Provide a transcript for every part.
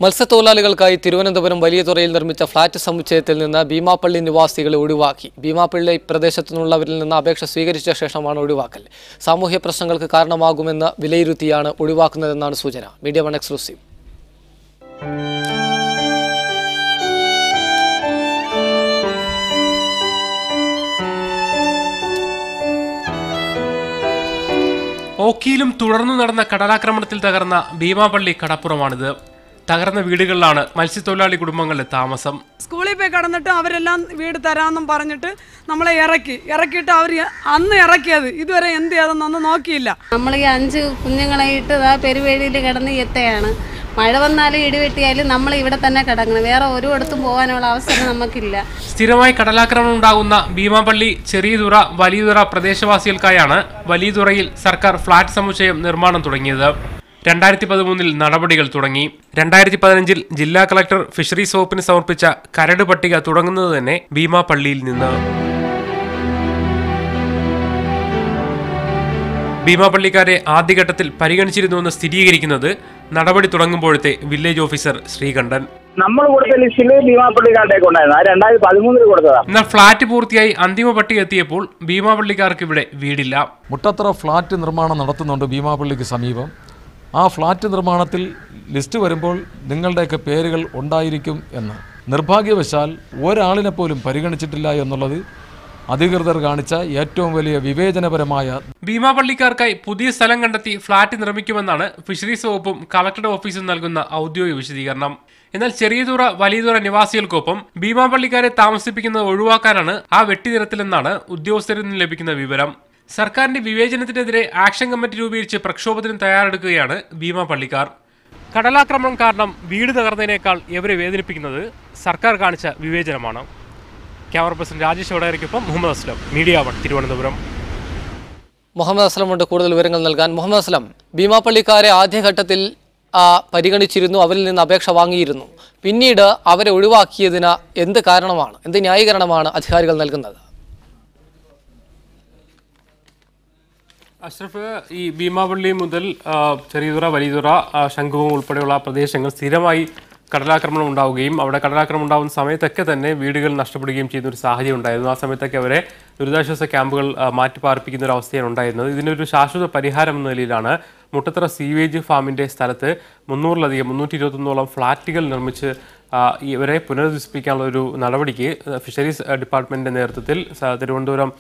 മത്സ്യത്തൊഴിലാളികൾക്കായി തിരുവനന്തപുരം വലിയതുറയിൽ നിർമ്മിച്ച ഫ്ളാറ്റ് സമുച്ചയത്തിൽ നിന്ന് ഭീമാപ്പള്ളി നിവാസികളെ ഒഴിവാക്കി. ഭീമാപ്പള്ളി പ്രദേശത്തു നിന്നുള്ളവരിൽ നിന്ന് അപേക്ഷ സ്വീകരിച്ച ശേഷമാണ് ഒഴിവാക്കൽ. സാമൂഹ്യ പ്രശ്നങ്ങൾക്ക് കാരണമാകുമെന്ന് വിലയിരുത്തിയാണ് ഒഴിവാക്കുന്നതെന്നാണ് സൂചന. Media one exclusive. ഓഖിയിലും തുടർന്നു നടന്ന കടലാക്രമണത്തിൽ തകർന്ന ഭീമാപ്പള്ളി കടപ്പുറമാണിത്. തകർന്ന വീടുകളിലാണ് മത്സ്യത്തൊഴിലാളി കുടുംബങ്ങളുടെ താമസം. സ്കൂളിൽ പോയി കടന്നിട്ട് അവരെല്ലാം വീട് തരാമെന്നും പറഞ്ഞിട്ട് നമ്മളെ ഇറക്കിയിട്ട് അവർ അന്ന് ഇറക്കിയത് ഇതുവരെ എന്ത് ചെയ്തെന്നൊന്നും നോക്കിയില്ല. നമ്മൾ ഈ 5 കുഞ്ഞുങ്ങളെ ഇട്ട് പെരുവേഴിയിൽ കിടന്ന് എത്തയാണ്. മഴ വന്നാലും ഇടിവെട്ടിയാലും നമ്മൾ ഇവിടെ തന്നെ കിടക്കണം. വേറെ ഒരിടത്തും പോകാനുള്ള അവസരം നമുക്കില്ല. സ്ഥിരമായി കടലാക്രമണം ഉണ്ടാകുന്ന ഭീമാപ്പള്ളി, ചെറിയതുറ, വലിയതുറ പ്രദേശവാസികൾക്കായാണ് വലിയതുറയിൽ സർക്കാർ ഫ്ളാറ്റ് സമുച്ചയം നിർമ്മാണം തുടങ്ങിയത്. 2013 നടപടികൾ തുടങ്ങി. 2015 ജില്ലാ കളക്ടർ ഫിഷറീസ് വകുപ്പിന് സമർപ്പിച്ച കരട് പട്ടിക തുടങ്ങുന്നത് തന്നെ ഭീമാപ്പള്ളിയിൽ നിന്ന്. ഭീമാപ്പള്ളിക്കാരെ ആദ്യഘട്ടത്തിൽ പരിഗണിച്ചിരുന്നുവെന്ന് സ്ഥിരീകരിക്കുന്നത് നടപടി തുടങ്ങുമ്പോഴത്തെ വില്ലേജ് ഓഫീസർ ശ്രീകണ്ഠൻ. നമ്മൾ കൊടുത്ത ലിസ്റ്റിൽ ഭീമാപ്പള്ളിക്കാരുടെയൊക്കെ ഉണ്ടായിരുന്നു. 2013 കൊടുത്തതാണ്. എന്നാൽ ഫ്ളാറ്റ് പൂർത്തിയായി അന്തിമ പട്ടിക എത്തിയപ്പോൾ ഭീമാപ്പള്ളിക്കാർക്ക് ഇവിടെ വീടില്ല. മുട്ടത്തറ ഫ്ളാറ്റ് നിർമ്മാണം നടത്തുന്നുണ്ട് ഭീമാപ്പള്ളിക്ക് സമീപം. ആ ഫ്ളാറ്റ് നിർമ്മാണത്തിൽ ലിസ്റ്റ് വരുമ്പോൾ നിങ്ങളുടെയൊക്കെ പേരുകൾ ഉണ്ടായിരിക്കും എന്ന് നിർഭാഗ്യവശാൽ ഒരാളിനെ പോലും പരിഗണിച്ചിട്ടില്ല എന്നുള്ളത് അധികൃതർ കാണിച്ച ഏറ്റവും വലിയ വിവേചനപരമായ. ഭീമാപ്പള്ളിക്കാർക്കായി പുതിയ സ്ഥലം കണ്ടെത്തി ഫ്ളാറ്റ് നിർമ്മിക്കുമെന്നാണ് ഫിഷറീസ് വകുപ്പും കളക്ടറുടെ ഓഫീസും നൽകുന്ന ഔദ്യോഗിക വിശദീകരണം. എന്നാൽ ചെറിയതുറ, വലിയതുറ നിവാസികൾക്കൊപ്പം ഭീമാപ്പള്ളിക്കാരെ താമസിപ്പിക്കുന്നത് ഒഴിവാക്കാനാണ് ആ വെട്ടിനിരത്തിലെന്നാണ് ഉദ്യോഗസ്ഥരിൽ നിന്ന് ലഭിക്കുന്ന വിവരം. സർക്കാരിന്റെ വിവേചനത്തിനെതിരെ ആക്ഷൻ കമ്മിറ്റി രൂപീകരിച്ച് പ്രക്ഷോഭത്തിന് തയ്യാറെടുക്കുകയാണ് ഭീമാപ്പള്ളിക്കാർ. കടലാക്രമണം കാരണം വീട് തകർന്നതിനേക്കാൾ ഇവരെ വേദനിപ്പിക്കുന്നത് സർക്കാർ കാണിച്ച വിവേചനമാണ്. ക്യാമറ പേഴ്സൺ രാജേഷ് വടകരയ്ക്കൊപ്പം മുഹമ്മദ് അസ്ലം, മീഡിയ വൺ, തിരുവനന്തപുരം. മുഹമ്മദ് അസ്ലമുണ്ട് കൂടുതൽ വിവരങ്ങൾ നൽകാൻ. മുഹമ്മദ് അസ്ലം, ഭീമാപ്പള്ളിക്കാരെ ആദ്യഘട്ടത്തിൽ പരിഗണിച്ചിരുന്നു, അവരിൽ നിന്ന് അപേക്ഷ വാങ്ങിയിരുന്നു. പിന്നീട് അവരെ ഒഴിവാക്കിയതിന് എന്ത് കാരണമാണ്, എന്ത് ന്യായീകരണമാണ് അധികാരികൾ നൽകുന്നത്? അഷ്റഫ്, ഈ ഭീമാപ്പള്ളി മുതൽ ചെറിയതുറ, വലിയതുറ, ശംഖുമുഖം ഉൾപ്പെടെയുള്ള പ്രദേശങ്ങൾ സ്ഥിരമായി കടലാക്രമണം ഉണ്ടാവുകയും അവിടെ കടലാക്രമണം ഉണ്ടാകുന്ന സമയത്തൊക്കെ തന്നെ വീടുകൾ നഷ്ടപ്പെടുകയും ചെയ്യുന്ന ഒരു സാഹചര്യം ഉണ്ടായിരുന്നു. ആ സമയത്തൊക്കെ അവരെ ദുരിതാശ്വാസ ക്യാമ്പുകൾ മാറ്റിപ്പാർപ്പിക്കുന്ന ഒരു അവസ്ഥയാണ് ഉണ്ടായിരുന്നത്. ഇതിനൊരു ശാശ്വത പരിഹാരം എന്ന നിലയിലാണ് മുട്ടത്തറ സീവേജ് ഫാമിൻ്റെ സ്ഥലത്ത് 321 ഫ്ളാറ്റുകൾ നിർമ്മിച്ച് ഇവരെ പുനരധിവസിപ്പിക്കാനുള്ള ഒരു നടപടിക്ക് ഫിഷറീസ് ഡിപ്പാർട്ട്മെൻറ്റിൻ്റെ നേതൃത്വത്തിൽ തിരുവനന്തപുരം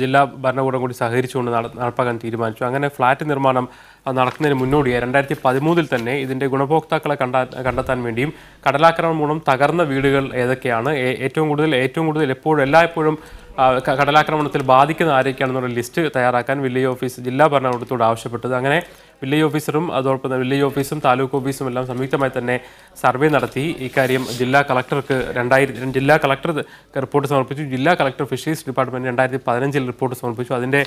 ജില്ലാ ഭരണകൂടം കൂടി സഹകരിച്ചുകൊണ്ട് നടപ്പാക്കാൻ തീരുമാനിച്ചു. അങ്ങനെ ഫ്ളാറ്റ് നിർമ്മാണം നടക്കുന്നതിന് മുന്നോടിയായി 2013 തന്നെ ഇതിൻ്റെ ഗുണഭോക്താക്കളെ കണ്ടെത്താൻ വേണ്ടിയും കടലാക്രമണം മൂലം തകർന്ന വീടുകൾ ഏതൊക്കെയാണ്, ഏറ്റവും കൂടുതൽ എല്ലായ്പ്പോഴും കടലാക്രമണത്തിൽ ബാധിക്കുന്ന ആരൊക്കെയാണെന്നുള്ള ലിസ്റ്റ് തയ്യാറാക്കാൻ വില്ലേജ് ഓഫീസ് ജില്ലാ ഭരണകൂടത്തോട് ആവശ്യപ്പെട്ടത്. അങ്ങനെ വില്ലേജ് ഓഫീസറും അതോടൊപ്പം വില്ലേജ് ഓഫീസും താലൂക്ക് ഓഫീസും എല്ലാം സംയുക്തമായി തന്നെ സർവേ നടത്തി ഇക്കാര്യം ജില്ലാ കളക്ടർക്ക് ജില്ലാ കളക്ടർ റിപ്പോർട്ട് സമർപ്പിച്ചു. ജില്ലാ കളക്ടർ ഫിഷറീസ് ഡിപ്പാർട്ട്മെൻറ്റ് 2015 റിപ്പോർട്ട് സമർപ്പിച്ചു. അതിൻ്റെ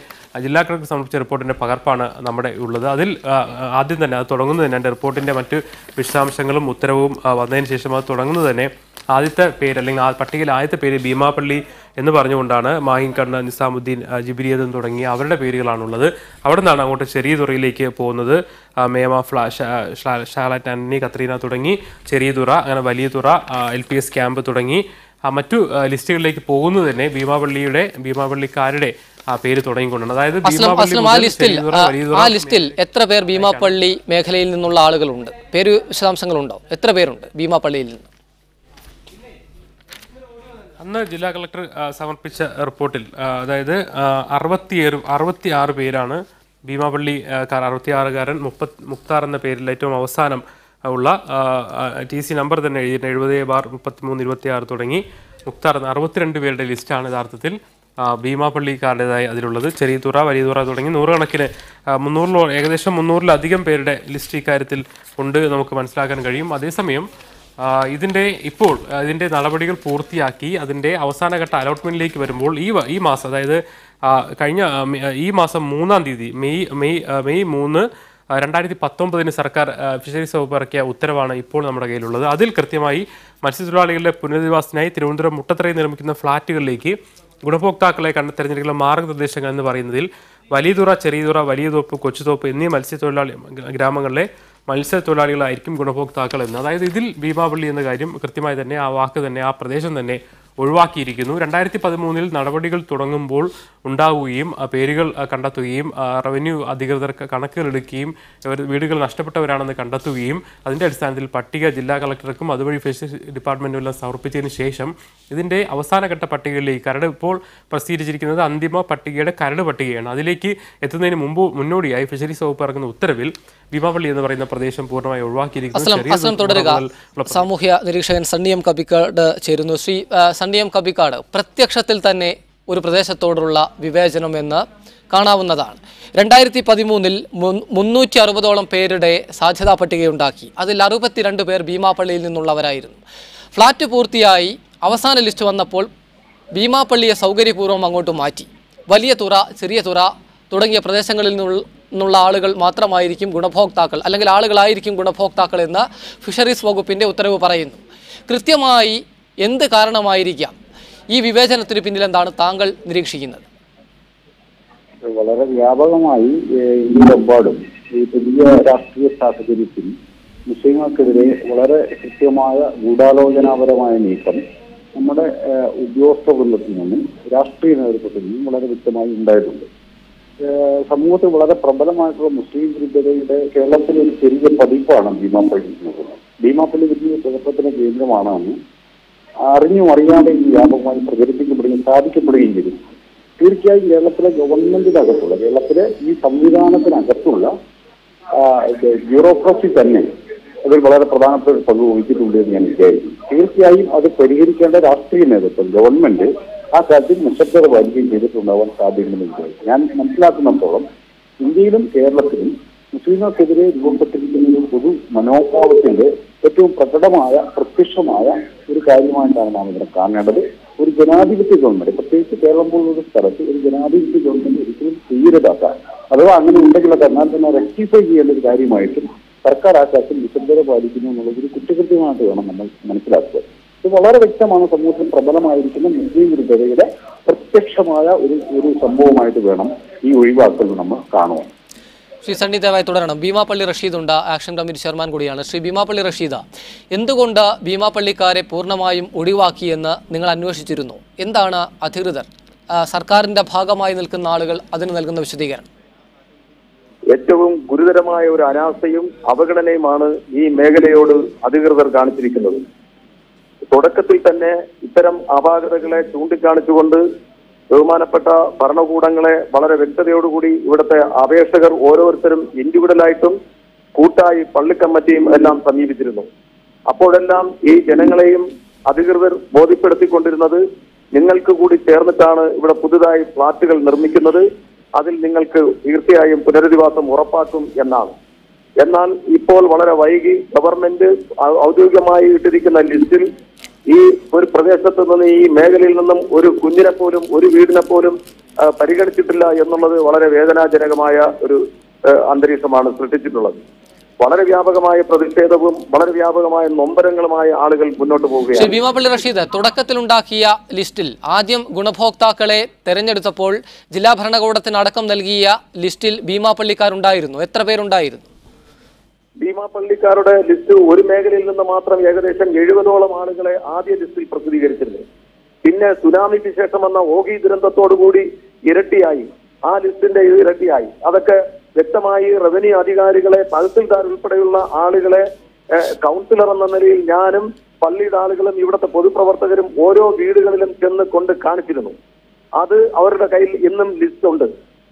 ജില്ലാ കളക്ടർ സമർപ്പിച്ച റിപ്പോർട്ടിൻ്റെ പകർപ്പാണ് നമ്മുടെ ഉള്ളത്. അതിൽ ആദ്യം തന്നെ അത് തുടങ്ങുന്നത് തന്നെ എൻ്റെ റിപ്പോർട്ടിൻ്റെ മറ്റ് വിശദാംശങ്ങളും ഉത്തരവും വന്നതിന് ശേഷം അത് തുടങ്ങുന്നത് തന്നെ ആദ്യത്തെ പേര് അല്ലെങ്കിൽ ആ പട്ടികയിൽ ആദ്യത്തെ പേര് ഭീമാപ്പള്ളി എന്ന് പറഞ്ഞുകൊണ്ടാണ് മാഹിൻകണ്ണ്, നിസാമുദ്ദീൻ, ജിബിരിയദൻ തുടങ്ങിയ അവരുടെ പേരുകളാണുള്ളത്. അവിടെ നിന്നാണ് അങ്ങോട്ട് ചെറിയതുറയിലേക്ക് പോകുന്നത്. മേമ, ഷാലറ്റ്, ആന്റണി, കത്രീന തുടങ്ങി ചെറിയതുറ, അങ്ങനെ വലിയതുറ, LPS ക്യാമ്പ് തുടങ്ങി മറ്റു ലിസ്റ്റുകളിലേക്ക് പോകുന്നത് തന്നെ ഭീമാപ്പള്ളിക്കാരുടെ പേര് തുടങ്ങിക്കൊണ്ടാണ്. അതായത് ആ ലിസ്റ്റിൽ എത്ര പേർ ഭീമാപ്പള്ളി മേഖലയിൽ നിന്നുള്ള ആളുകളുണ്ട്? പേര് വിശദാംശങ്ങളുണ്ടോ? എത്ര പേരുണ്ട് ഭീമാപ്പള്ളിയിൽ നിന്ന്? അന്ന് ജില്ലാ കളക്ടർ സമർപ്പിച്ച റിപ്പോർട്ടിൽ അതായത് 66 പേരാണ് ഭീമാപ്പള്ളിക്കാർ. 66കാരൻ മുക്താർ എന്ന പേരിൽ ഏറ്റവും അവസാനം ഉള്ള TC നമ്പർ തന്നെ എഴുതിയിട്ട് 70/3326 തുടങ്ങി മുക്താർ 62 പേരുടെ ലിസ്റ്റാണ് യഥാർത്ഥത്തിൽ ഭീമാപ്പള്ളിക്കാരുടേതായി അതിലുള്ളത്. ചെറിയതുറ, വലിയതുറ തുടങ്ങി നൂറുകണക്കിന് ഏകദേശം 300-ലധികം പേരുടെ ലിസ്റ്റ് ഇക്കാര്യത്തിൽ ഉണ്ട് നമുക്ക് മനസ്സിലാക്കാൻ കഴിയും. അതേസമയം ഇതിൻ്റെ നടപടികൾ പൂർത്തിയാക്കി അതിൻ്റെ അവസാനഘട്ട അലോട്ട്മെൻറ്റിലേക്ക് വരുമ്പോൾ ഈ മാസം, അതായത് കഴിഞ്ഞ ഈ മാസം 3-ാം തീയതി മെയ് 3, 2019 സർക്കാർ ഫിഷറീസ് വകുപ്പ് ഇറക്കിയ ഉത്തരവാണ് ഇപ്പോൾ നമ്മുടെ കയ്യിലുള്ളത്. അതിൽ കൃത്യമായി മത്സ്യത്തൊഴിലാളികളുടെ പുനരധിവാസത്തിനായി തിരുവനന്തപുരം മുട്ടത്തറയിൽ നിർമ്മിക്കുന്ന ഫ്ളാറ്റുകളിലേക്ക് ഗുണഭോക്താക്കളെ തിരഞ്ഞെടുക്കുന്ന മാർഗ്ഗനിർദ്ദേശങ്ങൾ എന്ന് പറയുന്നതിൽ വലിയതുറ, ചെറിയതുറ, വലിയതോപ്പ്, കൊച്ചുതോപ്പ് എന്നീ മത്സ്യത്തൊഴിലാളി ഗ്രാമങ്ങളിലെ മത്സ്യത്തൊഴിലാളികളായിരിക്കും ഗുണഭോക്താക്കൾ എന്ന്. അതായത് ഇതിൽ ഭീമാപള്ളി എന്ന കാര്യം കൃത്യമായി തന്നെ ആ വാക്ക് തന്നെ ആ പ്രദേശം തന്നെ ഒഴിവാക്കിയിരിക്കുന്നു. 2013 നടപടികൾ തുടങ്ങുമ്പോൾ ഉണ്ടാവുകയും പേരുകൾ കണ്ടെത്തുകയും റവന്യൂ അധികൃതർ കണക്കുകളെടുക്കുകയും വീടുകൾ നഷ്ടപ്പെട്ടവരാണെന്ന് കണ്ടെത്തുകയും അതിൻ്റെ അടിസ്ഥാനത്തിൽ പട്ടിക ജില്ലാ കളക്ടർക്കും അതുവഴി ഫിഷറീസ് ഡിപ്പാർട്ട്മെൻറ്റുമെല്ലാം സമർപ്പിച്ചതിന് ശേഷം ഇതിൻ്റെ അവസാനഘട്ട പട്ടികയിലേക്ക് കരട് ഇപ്പോൾ പ്രസിദ്ധീകരിച്ചിരിക്കുന്നത് അന്തിമ പട്ടികയുടെ കരട് പട്ടികയാണ്. അതിലേക്ക് എത്തുന്നതിന് മുന്നോടിയായി ഫിഷറീസ് വകുപ്പ് ഇറങ്ങുന്ന ഉത്തരവിൽ ഭീമാപള്ളി എന്ന് പറയുന്ന പ്രദേശം പൂർണ്ണമായി ഒഴിവാക്കിയിരിക്കുന്നു. സാമൂഹ്യ നിരീക്ഷകൻ സണ്ണി എം കബിക്കാട് ചേരുന്നു. ശ്രീ സണ്ണി എം കബിക്കാട്, പ്രത്യക്ഷത്തിൽ തന്നെ ഒരു പ്രദേശത്തോടുള്ള വിവേചനം എന്ന് കാണാവുന്നതാണ്. 2013 360ഓളം പേരുടെ സാധ്യതാ പട്ടികയുണ്ടാക്കി. അതിൽ 62 പേർ ഭീമാപള്ളിയിൽ നിന്നുള്ളവരായിരുന്നു. ഫ്ളാറ്റ് പൂർത്തിയായി അവസാന ലിസ്റ്റ് വന്നപ്പോൾ ഭീമാപള്ളിയെ സൗകര്യപൂർവ്വം അങ്ങോട്ട് മാറ്റി. വലിയ തുറ, ചെറിയ തുറ തുടങ്ങിയ പ്രദേശങ്ങളിൽ നിന്നുള്ള ആളുകൾ മാത്രമായിരിക്കും ഗുണഭോക്താക്കൾ, അല്ലെങ്കിൽ ആളുകളായിരിക്കും ഗുണഭോക്താക്കൾ എന്ന് ഫിഷറീസ് വകുപ്പിൻ്റെ ഉത്തരവ് പറയുന്നു. കൃത്യമായി എന്ത് കാരണമായിരിക്കാം ഈ വിവേചനത്തിന് പിന്നിൽ എന്താണ് താങ്കൾ നിരീക്ഷിക്കുന്നത്? വളരെ വ്യാപകമായി ഇന്ത്യയിലെമ്പാടും ഈ പുതിയ രാഷ്ട്രീയ സാഹചര്യത്തിൽ മുസ്ലിങ്ങൾക്കെതിരെ വളരെ കൃത്യമായ ഗൂഢാലോചനാപരമായ നീക്കം നമ്മുടെ ഉദ്യോഗസ്ഥ വൃന്ദത്തിൽ നിന്നും രാഷ്ട്രീയ നേതൃത്വത്തിൽ നിന്നും വളരെ വ്യക്തമായി ഉണ്ടായിട്ടുണ്ട്. സമൂഹത്തിൽ വളരെ പ്രബലമായിട്ടുള്ള മുസ്ലിം വിരുദ്ധതയുടെ കേരളത്തിലെ ഒരു ചെറിയ പതിപ്പാണ് ഭീമാപള്ളി നോക്കുന്നത്. ഭീമാപള്ളി വലിയ കുഴപ്പത്തിന്റെ കേന്ദ്രമാണെന്ന് അറിഞ്ഞും അറിയാതെ ഈ വ്യാപകമായി പ്രചരിപ്പിക്കപ്പെടുകയും സ്ഥാപിക്കപ്പെടുകയും ചെയ്തു. തീർച്ചയായും കേരളത്തിലെ ഗവൺമെന്റിനകത്തുള്ള, കേരളത്തിലെ ഈ സംവിധാനത്തിനകത്തുള്ള ബ്യൂറോക്രസി തന്നെ അതിൽ വളരെ പ്രധാനപ്പെട്ട ഒരു പങ്ക് വഹിച്ചിട്ടുണ്ട് എന്ന് ഞാൻ വിചാരിക്കുന്നു. തീർച്ചയായും അത് പരിഹരിക്കേണ്ട രാഷ്ട്രീയ നേതൃത്വം, ഗവൺമെന്റ് ആ കാര്യത്തിൽ നിശബ്ദത പാലിക്കുകയും ചെയ്തിട്ടുണ്ടാവാൻ സാധ്യതയുണ്ടെന്ന് വിചാരിക്കും. ഞാൻ മനസ്സിലാക്കുന്നിടത്തോളം ഇന്ത്യയിലും കേരളത്തിലും മുസ്ലിങ്ങൾക്കെതിരെ രൂപപ്പെട്ടിരിക്കുന്ന ഒരു പൊതു മനോഭാവത്തിന്റെ ഏറ്റവും പ്രകടമായ പ്രത്യക്ഷമായ ഒരു കാര്യമായിട്ടാണ് നാം ഇതിനെ കാണേണ്ടത്. ഒരു ജനാധിപത്യ ഗവൺമെന്റ്, പ്രത്യേകിച്ച് കേരളം പോലുള്ള സ്ഥലത്ത് ഒരു ജനാധിപത്യ ഗവൺമെന്റ് ഒരിക്കലും ചെയ്യരുതാക്കാൻ, അഥവാ അങ്ങനെ ഉണ്ടെങ്കിലൊക്കെ എന്നാൽ തന്നെ റെക്ടിഫൈ ചെയ്യേണ്ട ഒരു കാര്യമായിട്ടും സർക്കാർ ആ കാര്യത്തിൽ നിശബ്ദത പാലിക്കുന്നു എന്നുള്ളത് ഒരു കുറ്റകൃത്യമായിട്ട് വേണം നമ്മൾ മനസ്സിലാക്കുക. ഇത് വളരെ വ്യക്തമാണ്. സമൂഹത്തിൽ പ്രബലമായിരിക്കുന്ന മുസ്ലിം വിരുദ്ധതയുടെ പ്രത്യക്ഷമായ ഒരു സംഭവമായിട്ട് വേണം ഈ ഒഴിവാക്കൽ നമ്മൾ കാണുവാൻ. ശ്രീ സണ്ണി ദയവായി തുടരണം. ഭീമാപള്ളി റഷീദുണ്ട്, ആക്ഷൻ കമ്മിറ്റി ചെയർമാൻ കൂടിയാണ്. ശ്രീ ഭീമാപള്ളി റഷീദ, എന്തുകൊണ്ട് ഭീമാപള്ളിക്കാരെ പൂർണ്ണമായും ഒഴിവാക്കിയെന്ന് നിങ്ങൾ അന്വേഷിച്ചിരുന്നു? എന്താണ് അധികൃതർ, സർക്കാരിന്റെ ഭാഗമായി നിൽക്കുന്ന ആളുകൾ അതിന് നൽകുന്ന വിശദീകരണം? ഏറ്റവും ഗുരുതരമായ ഒരു അനാസ്ഥയും അവഗണനയുമാണ് ഈ മേഖലയോട് അധികൃതർ കാണിച്ചിരിക്കുന്നത്. തുടക്കത്തിൽ തന്നെ ഇത്തരം അപാകതകളെ ചൂണ്ടിക്കാണിച്ചുകൊണ്ട് ബഹുമാനപ്പെട്ട ഭരണകൂടങ്ങളെ വളരെ വ്യക്തതയോടുകൂടി ഇവിടുത്തെ അപേക്ഷകർ ഓരോരുത്തരും ഇൻഡിവിജ്വലായിട്ടും കൂട്ടായി പള്ളി കമ്മിറ്റിയും എല്ലാം സമീപിച്ചിരുന്നു. അപ്പോഴെല്ലാം ഈ ജനങ്ങളെയും അധികൃതർ ബോധ്യപ്പെടുത്തിക്കൊണ്ടിരുന്നത് നിങ്ങൾക്ക് കൂടി ചേർന്നിട്ടാണ് ഇവിടെ പുതുതായി ഫ്ളാറ്റുകൾ നിർമ്മിക്കുന്നത്, അതിൽ നിങ്ങൾക്ക് തീർച്ചയായും പുനരധിവാസം ഉറപ്പാക്കും എന്നാണ്. എന്നാൽ ഇപ്പോൾ വളരെ വൈകി ഗവൺമെന്റ് ഔദ്യോഗികമായി ഇട്ടിരിക്കുന്ന ലിസ്റ്റിൽ ഈ ഒരു പ്രദേശത്ത് നിന്ന്, ഈ മേഖലയിൽ നിന്നും ഒരു കുഞ്ഞിനെ പോലും, ഒരു വീടിനെ പോലും പരിഗണിച്ചിട്ടില്ല എന്നുള്ളത് വളരെ വേദനാജനകമായ ഒരു അന്തരീക്ഷമാണ് സൃഷ്ടിച്ചിട്ടുള്ളത്. വളരെ വ്യാപകമായ പ്രതിഷേധവും വളരെ വ്യാപകമായ നൊമ്പരങ്ങളുമായ ആളുകൾ മുന്നോട്ട് പോവുകയാണ്. ഭീമാപള്ളി റഷീദ്, തുടക്കത്തിലുണ്ടാക്കിയ ലിസ്റ്റിൽ ആദ്യം ഗുണഭോക്താക്കളെ തെരഞ്ഞെടുത്തപ്പോൾ ജില്ലാ ഭരണകൂടത്തിന് അടക്കം നൽകിയ ലിസ്റ്റിൽ ഭീമാപള്ളിക്കാരുണ്ടായിരുന്നു. എത്ര പേരുണ്ടായിരുന്നു? ഭീമാപള്ളിക്കാരുടെ ലിസ്റ്റ് ഒരു മേഖലയിൽ നിന്ന് മാത്രം ഏകദേശം 70ഓളം ആളുകളെ ആദ്യ ലിസ്റ്റിൽ പ്രസിദ്ധീകരിച്ചിരുന്നു. പിന്നെ സുനാമിക്ക് ശേഷം വന്ന ഓഖി ദുരന്തത്തോടുകൂടി ഇരട്ടിയായി, ആ ലിസ്റ്റിന്റെ ഇരട്ടിയായി. അതൊക്കെ വ്യക്തമായി റവന്യൂ അധികാരികളെ, തഹസിൽദാർ ഉൾപ്പെടെയുള്ള ആളുകളെ, കൗൺസിലർ എന്ന നിലയിൽ ഞാനും പള്ളിയുടെ ആളുകളും ഇവിടുത്തെ പൊതുപ്രവർത്തകരും ഓരോ വീടുകളിലും ചെന്ന് കൊണ്ട് കാണിച്ചിരുന്നു. അത് അവരുടെ കയ്യിൽ ഇന്നും ലിസ്റ്റ് ഉണ്ട്.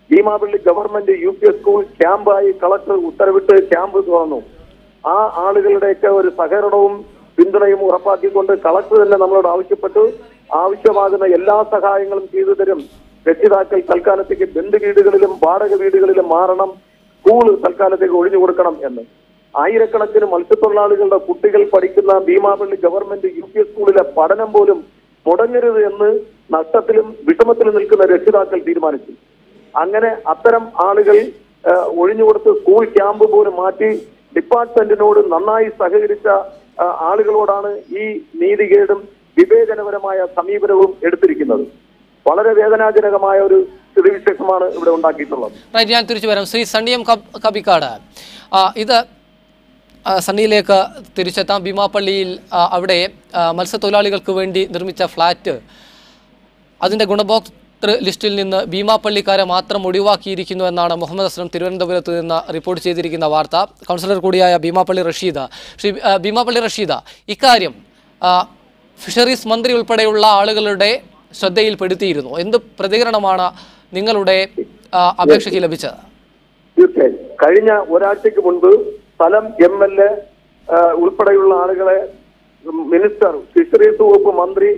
ഭീമാപള്ളി ഗവൺമെന്റ് UP സ്കൂൾ ക്യാമ്പായി കളക്ടർ ഉത്തരവിട്ട് ക്യാമ്പ് തുറന്നു. ആ ആളുകളുടെയൊക്കെ ഒരു സഹകരണവും പിന്തുണയും ഉറപ്പാക്കിക്കൊണ്ട് കളക്ടർ തന്നെ നമ്മളോട് ആവശ്യപ്പെട്ടു, ആവശ്യമാകുന്ന എല്ലാ സഹായങ്ങളും ചെയ്തു തരും. രക്ഷിതാക്കൾ തൽക്കാലത്തേക്ക് ബന്ധു വീടുകളിലും വാടക വീടുകളിലും മാറണം, സ്കൂൾ തൽക്കാലത്തേക്ക് ഒഴിഞ്ഞു കൊടുക്കണം എന്ന്. ആയിരക്കണക്കിന് മത്സ്യത്തൊഴിലാളികളുടെ കുട്ടികൾ പഠിക്കുന്ന ഭീമാപള്ളി ഗവൺമെന്റ് UP സ്കൂളിലെ പഠനം പോലും മുടങ്ങരുത് എന്ന് നഷ്ടത്തിലും വിഷമത്തിലും നിൽക്കുന്ന രക്ഷിതാക്കൾ തീരുമാനിച്ചു. അങ്ങനെ അത്തരം ആളുകൾ ഒഴിഞ്ഞുകൊടുത്ത് സ്കൂൾ ക്യാമ്പ് പോലും മാറ്റി ഡിപ്പാർട്ട്മെന്റിനോട് നന്നായി സഹകരിച്ച ആളുകളോടാണ് ഈ നീതികേടും വിവേചനപരമായ സമീപനവും എടുത്തിരിക്കുന്നത്. വളരെ വേദനാജനകമായ ഒരു സ്ഥിതിവിശേഷമാണ് ഇവിടെ ഉണ്ടാക്കിയിട്ടുള്ളത്. ഞാൻ തിരിച്ചു വരാം. ശ്രീ സണ്ണി എം കബിക്കാട്, ഇത് സണ്ണിയിലേക്ക് തിരിച്ചെത്താം. ഭീമാപ്പള്ളിയിൽ അവിടെ മത്സ്യത്തൊഴിലാളികൾക്ക് വേണ്ടി നിർമ്മിച്ച ഫ്ലാറ്റ് അതിൻ്റെ ഗുണഭോക്തൃ ലിസ്റ്റിൽ നിന്ന് ഭീമാപ്പള്ളിക്കാരെ മാത്രം ഒഴിവാക്കിയിരിക്കുന്നു എന്നാണ് മുഹമ്മദ് അസ്ലം തിരുവനന്തപുരത്ത് നിന്ന് റിപ്പോർട്ട് ചെയ്തിരിക്കുന്ന വാർത്ത. കൗൺസിലർ കൂടിയായ ഭീമാപ്പള്ളി റഷീദ, ശ്രീ ഭീമാപ്പള്ളി റഷീദ, ഇക്കാര്യം ഫിഷറീസ് മന്ത്രി ഉൾപ്പെടെയുള്ള ആളുകളുടെ ശ്രദ്ധയിൽപ്പെടുത്തിയിരുന്നു. എന്ത് പ്രതികരണമാണ് നിങ്ങളുടെ അപേക്ഷയ്ക്ക് ലഭിച്ചത്? തീർച്ചയായും കഴിഞ്ഞ ഒരാഴ്ചക്ക് മുൻപ് സ്ഥലം MLA ഉൾപ്പെടെയുള്ള ആളുകളെ മിനിസ്റ്റർ ഫിഷറീസ് വകുപ്പ് മന്ത്രി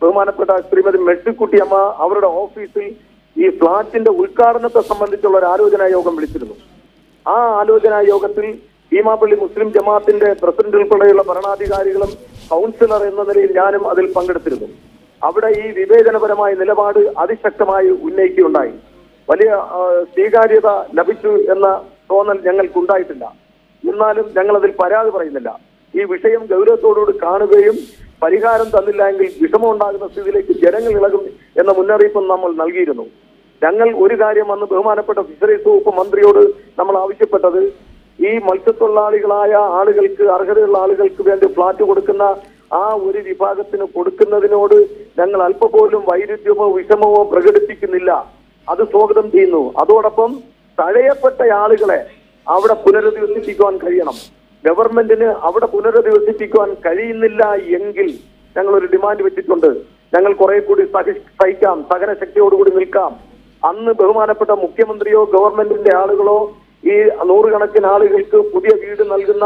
ബഹുമാനപ്പെട്ട ശ്രീമതി മെഴ്സിക്കുട്ടിയമ്മ അവരുടെ ഓഫീസിൽ ഈ ഫ്ളാറ്റിന്റെ ഉദ്ഘാടനത്തെ സംബന്ധിച്ചുള്ള ഒരു ആലോചനാ യോഗം വിളിച്ചിരുന്നു. ആ ആലോചനാ യോഗത്തിൽ ഭീമാപ്പള്ളി മുസ്ലിം ജമാഅത്തിന്റെ പ്രസിഡന്റ് ഉൾപ്പെടെയുള്ള ഭരണാധികാരികളും കൗൺസിലർ എന്ന നിലയിൽ ഞാനും അതിൽ പങ്കെടുത്തിരുന്നു. അവിടെ ഈ വിവേചനപരമായ നിലപാട് അതിശക്തമായി ഉന്നയിക്കുകയുണ്ടായി. വലിയ സ്വീകാര്യത ലഭിച്ചു എന്ന തോന്നൽ ഞങ്ങൾക്കുണ്ടായിട്ടില്ല. എന്നാലും ഞങ്ങൾ അതിൽ പരാതി പറയുന്നില്ല. ഈ വിഷയം ഗൗരവത്തോടുകൂടി കാണുകയും പരിഹാരം തന്നില്ല എങ്കിൽ വിഷമമുണ്ടാകുന്ന സ്ഥിതിയിലേക്ക് ജനങ്ങൾ ഇളകും എന്ന മുന്നറിയിപ്പും നമ്മൾ നൽകിയിരുന്നു. ഞങ്ങൾ ഒരു കാര്യം അന്ന് ബഹുമാനപ്പെട്ട ഫിഷറീസ് വകുപ്പ് മന്ത്രിയോട് നമ്മൾ ആവശ്യപ്പെട്ടത്, ഈ മത്സ്യത്തൊഴിലാളികളായ ആളുകൾക്ക്, അർഹതയുള്ള ആളുകൾക്ക് വേണ്ടി ഫ്ളാറ്റ് കൊടുക്കുന്ന ആ ഒരു വിഭാഗത്തിന് കൊടുക്കുന്നതിനോട് ഞങ്ങൾ അല്പപോലും വൈരുദ്ധ്യമോ വിഷമമോ പ്രകടിപ്പിക്കുന്നില്ല. അത് സ്വാഗതം ചെയ്യുന്നു. അതോടൊപ്പം തഴയപ്പെട്ട ആളുകളെ അവിടെ പുനരധിവസിപ്പിക്കുവാൻ കഴിയണം. ഗവൺമെന്റിന് അവിടെ പുനരധിവസിപ്പിക്കുവാൻ കഴിയുന്നില്ല എങ്കിൽ ഞങ്ങൾ ഒരു ഡിമാൻഡ് വെച്ചിട്ടുണ്ട്. ഞങ്ങൾ കുറെ കൂടി സഹിക്കാം, സഹനശക്തിയോടുകൂടി നിൽക്കാം. അന്ന് ബഹുമാനപ്പെട്ട മുഖ്യമന്ത്രിയോ ഗവൺമെന്റിന്റെ ആളുകളോ ഈ നൂറുകണക്കിന് ആളുകൾക്ക് പുതിയ വീട് നൽകുന്ന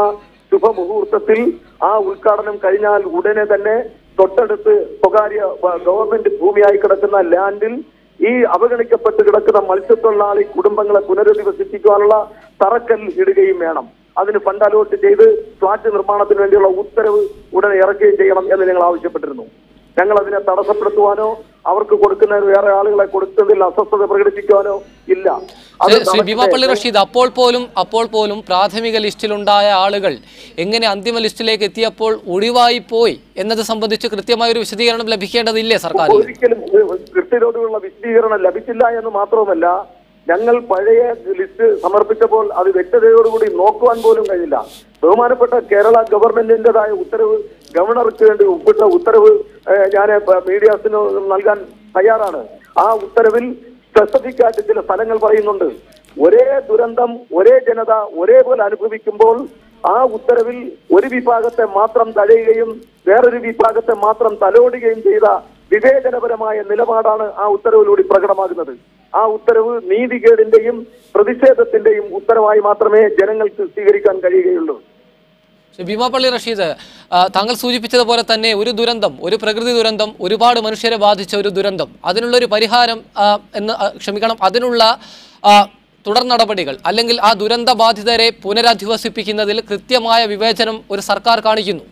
ശുഭമുഹൂർത്തത്തിൽ ആ ഉദ്ഘാടനം കഴിഞ്ഞാൽ ഉടനെ തന്നെ തൊട്ടടുത്ത് സ്വകാര്യ ഗവൺമെന്റ് ഭൂമിയായി കിടക്കുന്ന ലാൻഡിൽ ഈ അവഗണിക്കപ്പെട്ട് കിടക്കുന്ന മത്സ്യത്തൊഴിലാളി കുടുംബങ്ങളെ പുനരധിവസിപ്പിക്കാനുള്ള തറക്കൽ ഇടുകയും വേണം. അതിന് ഫണ്ട് അലോട്ട് ചെയ്ത് ഫ്ളാറ്റ് നിർമ്മാണത്തിന് വേണ്ടിയുള്ള ഉത്തരവ് ഉടനെ ഇറക്കുകയും ചെയ്യണം എന്ന് ഞങ്ങൾ ആവശ്യപ്പെട്ടിരുന്നു. ഞങ്ങൾ അതിനെ തടസ്സപ്പെടുത്തുവാനോ അവർക്ക് കൊടുക്കുന്നതിന് വേറെ ആളുകളെ കൊടുക്കുന്നതിൽ അസ്വസ്ഥത പ്രകടിപ്പിക്കുവാനോ ഇല്ല. ശ്രീ ഭീമാപ്പള്ളി റഷീദ്, അപ്പോൾ പോലും പ്രാഥമിക ലിസ്റ്റിലുണ്ടായ ആളുകൾ എങ്ങനെ അന്തിമ ലിസ്റ്റിലേക്ക് എത്തിയപ്പോൾ ഒഴിവായി പോയി എന്നത് സംബന്ധിച്ച് കൃത്യമായ ഒരു വിശദീകരണം ലഭിക്കേണ്ടതില്ലേ സർക്കാർ? ഒരിക്കലും കൃത്യതയോടുള്ള വിശദീകരണം ലഭിച്ചില്ല എന്ന് മാത്രവുമല്ല, ഞങ്ങൾ പഴയ ലിസ്റ്റ് സമർപ്പിച്ചപ്പോൾ അത് വ്യക്തതയോടുകൂടി നോക്കുവാൻ പോലും കഴിയില്ല. ബഹുമാനപ്പെട്ട കേരള ഗവൺമെന്റിന്റേതായ ഉത്തരവ്, ഗവർണർക്ക് വേണ്ടി ഒപ്പിട്ട ഉത്തരവ് ഞാൻ മീഡിയാസിന് നൽകാൻ തയ്യാറാണ്. ആ ഉത്തരവിൽ സ്പെസിഫിക് ആയിട്ട് ചില സ്ഥലങ്ങൾ പറയുന്നുണ്ട്. ഒരേ ദുരന്തം ഒരേ ജനത ഒരേപോലെ അനുഭവിക്കുമ്പോൾ ആ ഉത്തരവിൽ ഒരു വിഭാഗത്തെ മാത്രം തഴയുകയും വേറൊരു വിഭാഗത്തെ മാത്രം തലോടുകയും ചെയ്ത വിവേചനപരമായ നിലപാടാണ് ആ ഉത്തരവിലൂടെ പ്രകടമാകുന്നത്. ആ ഉത്തരവ് നീതികേടിന്റെയും പ്രതിഷേധത്തിന്റെയും ഉത്തരവായി മാത്രമേ ജനങ്ങൾക്ക് സ്വീകരിക്കാൻ കഴിയുകയുള്ളൂ. ഭീമാപ്പള്ളി റഷീദ്, താങ്കൾ സൂചിപ്പിച്ചതുപോലെ തന്നെ ഒരു ദുരന്തം, ഒരു പ്രകൃതി ദുരന്തം, ഒരുപാട് മനുഷ്യരെ ബാധിച്ച ഒരു ദുരന്തം, അതിനുള്ളൊരു പരിഹാരം അതിനുള്ള തുടർ നടപടികൾ അല്ലെങ്കിൽ ആ ദുരന്ത ബാധിതരെ പുനരധിവസിപ്പിക്കുന്നതിൽ കൃത്യമായ വിവേചനം ഒരു സർക്കാർ കാണിക്കുന്നു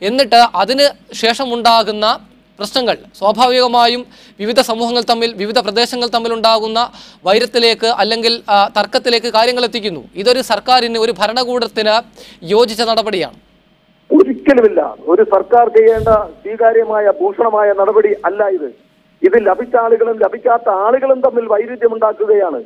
എന്നിട്ട് അതിന് ശേഷമുണ്ടാകുന്ന പ്രശ്നങ്ങൾ സ്വാഭാവികമായും വിവിധ സമൂഹങ്ങൾ തമ്മിൽ, വിവിധ പ്രദേശങ്ങൾ തമ്മിലുണ്ടാകുന്ന വൈരത്തിലേക്ക് അല്ലെങ്കിൽ തർക്കത്തിലേക്ക് കാര്യങ്ങൾ എത്തിക്കുന്നു. ഇതൊരു സർക്കാരിന്, ഒരു ഭരണകൂടത്തിന് യോജിച്ച നടപടിയാണ്? ഒരിക്കലുമില്ല. ഒരു സർക്കാർ ചെയ്യേണ്ട സ്വീകാര്യമായ ഭൂഷണമായ നടപടി അല്ല ഇത്. ഇത് ലഭിച്ച ആളുകളും ലഭിക്കാത്ത ആളുകളും തമ്മിൽ വൈരുദ്ധ്യമുണ്ടാക്കുകയാണ്.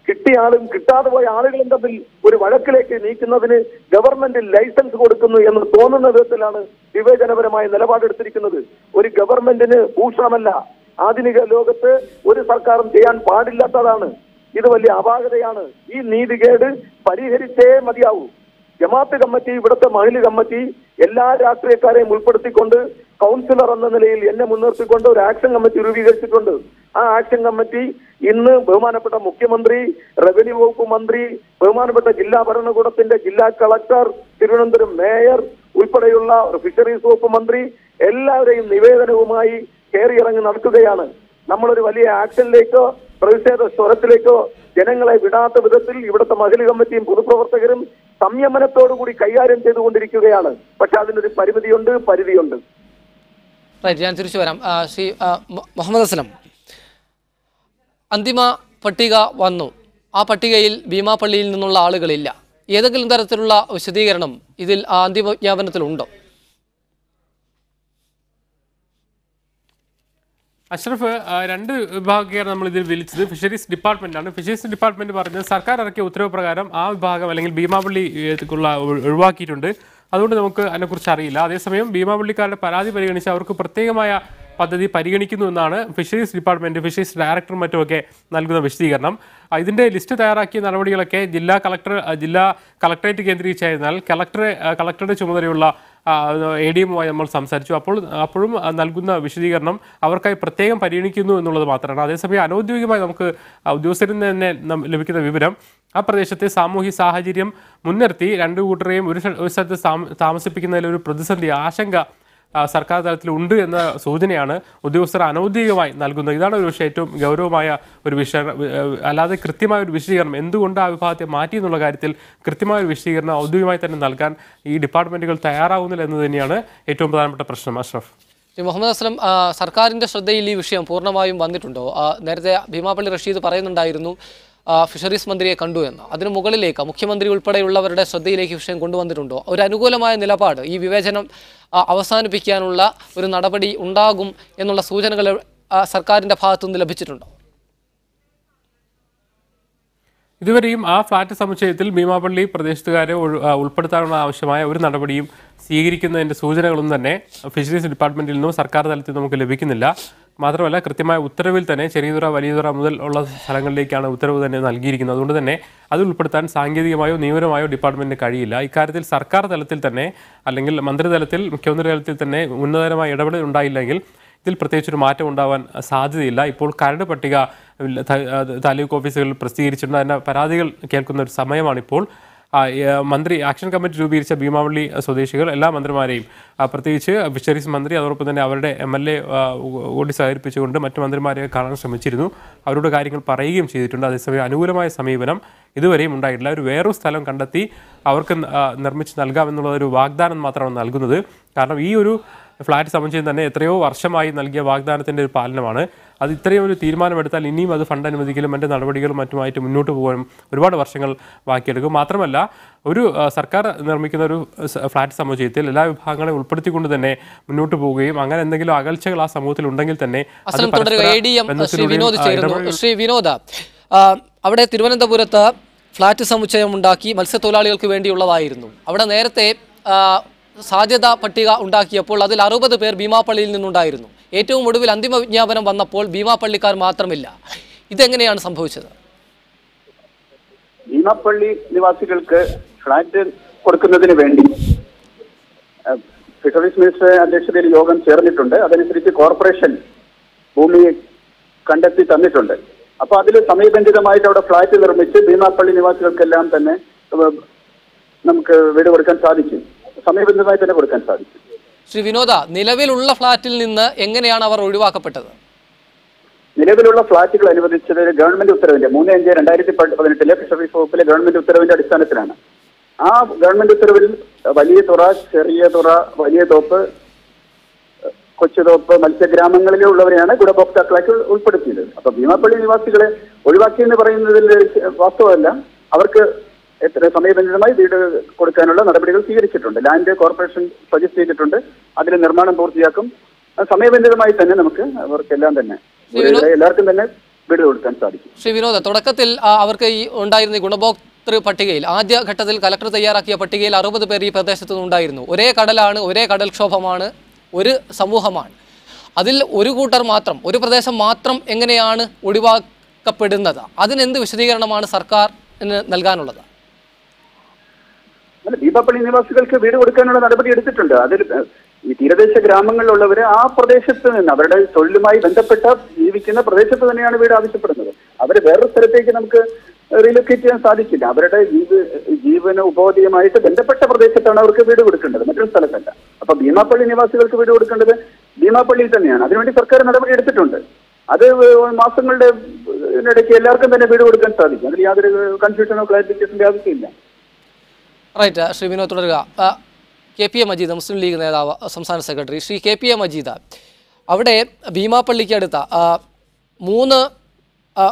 കിട്ടിയ ആളും കിട്ടാതെ പോയ ആളുകളും തമ്മിൽ ഒരു വഴക്കിലേക്ക് നീക്കുന്നതിന് ഗവൺമെന്റ് ലൈസൻസ് കൊടുക്കുന്നു എന്ന് തോന്നുന്ന വിധത്തിലാണ് വിവേചനപരമായ നിലപാടെടുത്തിരിക്കുന്നത്. ഒരു ഗവൺമെന്റിന് ഭൂഷണമല്ല. ആധുനിക ലോകത്ത് ഒരു സർക്കാരും ചെയ്യാൻ പാടില്ലാത്തതാണ്. ഇത് വലിയ അപാകതയാണ്. ഈ നീതികേട് പരിഹരിച്ചേ മതിയാവൂ. ജമാഅത്ത് കമ്മിറ്റി, ഇവിടുത്തെ മഹിള കമ്മിറ്റി എല്ലാ രാഷ്ട്രീയക്കാരെയും ഉൾപ്പെടുത്തിക്കൊണ്ട് കൗൺസിലർ എന്ന നിലയിൽ എന്നെ മുൻനിർത്തിക്കൊണ്ട് ഒരു ആക്ഷൻ കമ്മിറ്റി രൂപീകരിച്ചിട്ടുണ്ട്. ആ ആക്ഷൻ കമ്മിറ്റി ഇന്ന് ബഹുമാനപ്പെട്ട മുഖ്യമന്ത്രി, റവന്യൂ വകുപ്പ് മന്ത്രി, ബഹുമാനപ്പെട്ട ജില്ലാ ഭരണകൂടത്തിന്റെ ജില്ലാ കളക്ടർ, തിരുവനന്തപുരം മേയർ ഉൾപ്പെടെയുള്ള ഫിഷറീസ് വകുപ്പ് മന്ത്രി എല്ലാവരെയും നിവേദനവുമായി കയറിയിറങ്ങി നടക്കുകയാണ്. നമ്മളൊരു വലിയ ആക്ഷനിലേക്കോ പ്രതിഷേധ സ്വരത്തിലേക്കോ ജനങ്ങളെ വിടാത്ത വിധത്തിൽ ഇവിടുത്തെ മഹിള കമ്മിറ്റിയും പൊതുപ്രവർത്തകരും സംയമനത്തോടുകൂടി കൈകാര്യം ചെയ്തുകൊണ്ടിരിക്കുകയാണ്. പക്ഷെ അതിനൊരു പരിധിയുണ്ട്. ഞാൻ തിരിച്ചു വരാം. ശ്രീ മുഹമ്മദ് അസ്ലം, അന്തിമ പട്ടിക വന്നു. ആ പട്ടികയിൽ ഭീമാപ്പള്ളിയിൽ നിന്നുള്ള ആളുകളില്ല. ഏതെങ്കിലും തരത്തിലുള്ള വിശദീകരണം ഇതിൽ അന്തിമ വിജ്ഞാപനത്തിലുണ്ടോ? അഷ്റഫ്, രണ്ട് വിഭാഗക്കാരെ നമ്മൾ ഇതിൽ വിളിച്ചത് ഫിഷറീസ് ഡിപ്പാർട്ട്മെന്റാണ്. ഫിഷറീസ് ഡിപ്പാർട്ട്മെന്റ് പറഞ്ഞത് സർക്കാർ ഇറക്കിയ ഉത്തരവ് പ്രകാരം ആ വിഭാഗം അല്ലെങ്കിൽ ഭീമാപള്ളിക്കുള്ള ഒഴിവാക്കിയിട്ടുണ്ട്. അതുകൊണ്ട് നമുക്ക് അതിനെക്കുറിച്ച് അറിയില്ല. അതേസമയം ഭീമാപള്ളിക്കാരുടെ പരാതി പരിഗണിച്ച് അവർക്ക് പ്രത്യേകമായ പദ്ധതി പരിഗണിക്കുന്നു എന്നാണ് ഫിഷറീസ് ഡിപ്പാർട്ട്മെന്റ്, ഫിഷറീസ് ഡയറക്ടറും മറ്റുമൊക്കെ നൽകുന്ന വിശദീകരണം. ഇതിന്റെ ലിസ്റ്റ് തയ്യാറാക്കിയ നടപടികളൊക്കെ ജില്ലാ കളക്ടറേറ്റ് കേന്ദ്രീകരിച്ചായിരുന്നാൽ കളക്ടറുടെ ചുമതലയുള്ള ADMുമായി നമ്മൾ സംസാരിച്ചു. അപ്പോഴും നൽകുന്ന വിശദീകരണം അവർക്കായി പ്രത്യേകം പരിഗണിക്കുന്നു എന്നുള്ളത് മാത്രമാണ്. അതേസമയം അനൗദ്യോഗികമായി നമുക്ക് ഉദ്യോഗസ്ഥരിൽ നിന്ന് തന്നെ ലഭിക്കുന്ന വിവരം ആ പ്രദേശത്തെ സാമൂഹ്യ സാഹചര്യം മുൻനിർത്തി രണ്ടു കൂട്ടരെയും ഒരു സ്ഥലത്ത് താമസിപ്പിക്കുന്നതിൽ ഒരു പ്രതിസന്ധി ആശങ്ക സർക്കാർ തലത്തിൽ ഉണ്ട് എന്ന സൂചനയാണ് ഉദ്യോഗസ്ഥർ അനൗദ്യോഗികമായി നൽകുന്നത്. ഇതാണ് ഒരു പക്ഷേ ഏറ്റവും ഗൗരവമായ ഒരു വിഷയം. അല്ലാതെ കൃത്യമായ ഒരു വിശദീകരണം എന്തുകൊണ്ട് ആ വിഭാഗത്തെ മാറ്റി എന്നുള്ള കാര്യത്തിൽ കൃത്യമായ ഒരു വിശദീകരണം ഔദ്യോഗികമായി തന്നെ നൽകാൻ ഈ ഡിപ്പാർട്ട്മെന്റുകൾ തയ്യാറാകുന്നില്ല എന്ന് തന്നെയാണ് ഏറ്റവും പ്രധാനപ്പെട്ട പ്രശ്നം. അഷ്റഫ്, മുഹമ്മദ് അസ്ലം, സർക്കാരിൻ്റെ ശ്രദ്ധയിൽ ഈ വിഷയം പൂർണ്ണമായും വന്നിട്ടുണ്ടോ? നേരത്തെ ഭീമാപള്ളി റഷീദ് പറയുന്നുണ്ടായിരുന്നു ഫിഷറീസ് മന്ത്രിയെ കണ്ടു എന്ന്. അതിന് മുകളിലേക്ക് മുഖ്യമന്ത്രി ഉൾപ്പെടെയുള്ളവരുടെ ശ്രദ്ധയിലേക്ക് വിഷയം കൊണ്ടുവന്നിട്ടുണ്ടോ? ഒരു അനുകൂലമായ നിലപാട്, ഈ വിവേചനം അവസാനിപ്പിക്കാനുള്ള ഒരു നടപടി ഉണ്ടാകും എന്നുള്ള സൂചനകൾ സർക്കാരിൻ്റെ ഭാഗത്തുനിന്ന് ലഭിച്ചിട്ടുണ്ടോ? ഇതുവരെയും ആ ഫ്ളാറ്റ് സമുച്ചയത്തിൽ ഭീമാപള്ളി പ്രദേശത്തുകാരെ ഉൾപ്പെടുത്താനുള്ള ആവശ്യമായ ഒരു നടപടിയും സ്വീകരിക്കുന്നതിൻ്റെ സൂചനകളൊന്നും തന്നെ ഫിഷറീസ് ഡിപ്പാർട്ട്മെന്റിൽ നിന്നും സർക്കാർ തലത്തിൽ നമുക്ക് ലഭിക്കുന്നില്ല. മാത്രമല്ല കൃത്യമായ ഉത്തരവിൽ തന്നെ ചെറിയതുറ വലിയതുറ മുതൽ ഉള്ള സ്ഥലങ്ങളിലേക്കാണ് ഉത്തരവ് തന്നെ നൽകിയിരിക്കുന്നത്. അതുകൊണ്ട് തന്നെ അത് ഉൾപ്പെടുത്താൻ സാങ്കേതികമായോ നിയമപരമായോ ഡിപ്പാർട്ട്മെന്റിന് കഴിയില്ല. ഇക്കാര്യത്തിൽ സർക്കാർ തലത്തിൽ തന്നെ അല്ലെങ്കിൽ മന്ത്രിതലത്തിൽ മുഖ്യമന്ത്രി തലത്തിൽ തന്നെ ഉന്നതരമായ ഇടപെടൽ ഉണ്ടായില്ലെങ്കിൽ ഇതിൽ പ്രത്യേകിച്ചൊരു മാറ്റം ഉണ്ടാവാൻ സാധ്യതയില്ല. ഇപ്പോൾ കരട് പട്ടിക താലൂക്ക് ഓഫീസുകളിൽ പ്രസിദ്ധീകരിച്ചിട്ടുണ്ട്. അതിൻ്റെ പരാതികൾ കേൾക്കുന്ന ഒരു സമയമാണിപ്പോൾ. മന്ത്രി ആക്ഷൻ കമ്മിറ്റി രൂപീകരിച്ച ഭീമാപള്ളി സ്വദേശികൾ എല്ലാ മന്ത്രിമാരെയും പ്രത്യേകിച്ച് ഫിഷറീസ് മന്ത്രി അതോടൊപ്പം തന്നെ അവരുടെ MLA കൂടി സഹകരിപ്പിച്ചുകൊണ്ട് മറ്റു മന്ത്രിമാരെ കാണാൻ ശ്രമിച്ചിരുന്നു. അവരോട് കാര്യങ്ങൾ പറയുകയും ചെയ്തിട്ടുണ്ട്. അതേസമയം അനുകൂലമായ സമീപനം ഇതുവരെയും ഉണ്ടായിട്ടില്ല. ഒരു വേറൊരു സ്ഥലം കണ്ടെത്തി അവർക്ക് നിർമ്മിച്ച് നൽകാമെന്നുള്ളൊരു വാഗ്ദാനം മാത്രമാണ് നൽകുന്നത്. കാരണം ഈ ഒരു ഫ്ലാറ്റ് സമുച്ചയം തന്നെ എത്രയോ വർഷമായി നൽകിയ വാഗ്ദാനത്തിൻ്റെ ഒരു പാലനമാണ്. അത് ഇത്രയും ഒരു തീരുമാനമെടുത്താൽ ഇനിയും അത് ഫണ്ട് അനുവദിക്കലും മറ്റ് നടപടികളും മറ്റുമായിട്ട് മുന്നോട്ട് പോകാനും ഒരുപാട് വർഷങ്ങൾ ബാക്കിയെടുക്കും. മാത്രമല്ല ഒരു സർക്കാർ നിർമ്മിക്കുന്ന ഒരു ഫ്ലാറ്റ് സമുച്ചയത്തിൽ എല്ലാ വിഭാഗങ്ങളെ ഉൾപ്പെടുത്തിക്കൊണ്ട് തന്നെ മുന്നോട്ട് പോവുകയും അങ്ങനെ എന്തെങ്കിലും അകൽച്ചകൾ ആ സമൂഹത്തിൽ ഉണ്ടെങ്കിൽ തന്നെ ശ്രീ വിനോദ്, അവിടെ തിരുവനന്തപുരത്ത് ഫ്ലാറ്റ് സമുച്ചയം ഉണ്ടാക്കി മത്സ്യത്തൊഴിലാളികൾക്ക് വേണ്ടിയുള്ളതായിരുന്നു. അവിടെ നേരത്തെ സാധ്യതാ പട്ടിക ഉണ്ടാക്കിയപ്പോൾ അതിൽ 60 പേർ ഭീമാപള്ളിയിൽ നിന്നുണ്ടായിരുന്നു. ഏറ്റവും ഒടുവിൽ അന്തിമ വിജ്ഞാപനം വന്നപ്പോൾ ഭീമാപള്ളിക്കാർ മാത്രമില്ല. ഇതെങ്ങനെയാണ് സംഭവിച്ചത്? ഭീമാപള്ളി നിവാസികൾക്ക് ഫ്ളാറ്റ് കൊടുക്കുന്നതിന് വേണ്ടി ഫിഷറീസ് മിനിസ്റ്റർ അധ്യക്ഷതയിൽ യോഗം ചേർന്നിട്ടുണ്ട്. അതനുസരിച്ച് കോർപ്പറേഷൻ ഭൂമി കണ്ടെത്തി തന്നിട്ടുണ്ട്. അപ്പൊ അതിൽ സമയബന്ധിതമായിട്ട് അവിടെ ഫ്ളാറ്റ് നിർമ്മിച്ച് ഭീമാപള്ളി നിവാസികൾക്കെല്ലാം തന്നെ നമുക്ക് വീട് കൊടുക്കാൻ സാധിക്കും. സമയബന്ധിതമായി തന്നെ കൊടുക്കാൻ സാധിക്കും. ശ്രീ വിനോദ, നിലവിലുള്ള ഫ്ളാറ്റിൽ നിന്ന് എങ്ങനെയാണ് അവർ ഒഴിവാക്കപ്പെട്ടത്? നിലവിലുള്ള ഫ്ളാറ്റുകൾ അനുവദിച്ചത് ഗവൺമെന്റ് ഉത്തരവിന്റെ 3/5/2018 ഫിഷറീസ് വകുപ്പിലെ ഗവൺമെന്റ് ഉത്തരവിന്റെ അടിസ്ഥാനത്തിലാണ്. ആ ഗവൺമെന്റ് ഉത്തരവിൽ വലിയ തുറ, ചെറിയ തുറ, വലിയ തോപ്പ്, കൊച്ചുതോപ്പ് മത്സ്യഗ്രാമങ്ങളിലുള്ളവരെയാണ് ഗുണഭോക്താക്കളാക്കി ഉൾപ്പെടുത്തിയത്. അപ്പൊ ഭീമാപള്ളി നിവാസികളെ ഒഴിവാക്കി എന്ന് പറയുന്നതിൽ വാസ്തവമല്ല. അവർക്ക് എത്ര സമയബന്ധിതമായി വീട് കൊടുക്കാനുള്ള നടപടികൾ സ്വീകരിച്ചിട്ടുണ്ട്. ലാൻഡ് കോർപ്പറേഷൻ സജസ്റ്റ് ചെയ്തിട്ടുണ്ട്. അതിൽ നിർമ്മാണം പൂർത്തിയാക്കും. സമയബന്ധിതമായി തന്നെ നമുക്ക് അവർക്കെല്ലാം തന്നെ എല്ലാവർക്കും തന്നെ വീട് കൊടുക്കാൻ സാധിക്കും. ശ്രീ വിനോദ്, തുടക്കത്തിൽ അവർക്ക് ഈ ഉണ്ടായിരുന്ന ഗുണഭോക്തൃ പട്ടികയിൽ ആദ്യഘട്ടത്തിൽ കലക്ടർ തയ്യാറാക്കിയ പട്ടികയിൽ 60 പേർ ഈ പ്രദേശത്തു നിന്നുണ്ടായിരുന്നു. ഒരേ കടലാണ്, ഒരേ കടൽക്ഷോഭമാണ്, ഒരു സമൂഹമാണ്. അതിൽ ഒരു കൂട്ടർ മാത്രം, ഒരു പ്രദേശം മാത്രം എങ്ങനെയാണ് ഒഴിവാക്കപ്പെടുന്നത്? അതിനെന്ത് വിശദീകരണമാണ് സർക്കാരിന് നൽകാനുള്ളത്? ഭീമാപള്ളി നിവാസികൾക്ക് വീട് കൊടുക്കാനുള്ള നടപടി എടുത്തിട്ടുണ്ട്. അതിൽ ഈ തീരദേശ ഗ്രാമങ്ങളിലുള്ളവര് ആ പ്രദേശത്ത് നിന്ന് അവരുടെ തൊഴിലുമായി ബന്ധപ്പെട്ട ജീവിക്കുന്ന പ്രദേശത്ത് തന്നെയാണ് വീട് ആവശ്യപ്പെടുന്നത്. അവര് വേറൊരു സ്ഥലത്തേക്ക് നമുക്ക് റീലൊക്കേറ്റ് ചെയ്യാൻ സാധിക്കില്ല. അവരുടെ ജീവന ഉപാധിയുമായിട്ട് ബന്ധപ്പെട്ട പ്രദേശത്താണ് അവർക്ക് വീട് കൊടുക്കേണ്ടത്, മറ്റൊരു സ്ഥലത്തല്ല. അപ്പൊ ഭീമാപള്ളി നിവാസികൾക്ക് വീട് കൊടുക്കേണ്ടത് ഭീമാപള്ളിയിൽ തന്നെയാണ്. അതിനുവേണ്ടി സർക്കാർ നടപടി എടുത്തിട്ടുണ്ട്. അത് മാസങ്ങളുടെ ഇടയ്ക്ക് എല്ലാവർക്കും തന്നെ വീട് കൊടുക്കാൻ സാധിക്കും. അതിൽ യാതൊരു കൺഫ്യൂഷനോ ക്ലാരിഫിക്കേഷൻ്റെ ആവശ്യമില്ല. റൈറ്റ്. ശ്രീ വിനോദ് തുടരുക. KPA മജീദ്, മുസ്ലിം ലീഗ് നേതാവ്, സംസ്ഥാന സെക്രട്ടറി. ശ്രീ KPA മജീദ്, അവിടെ ഭീമാപള്ളിക്ക് അടുത്ത 3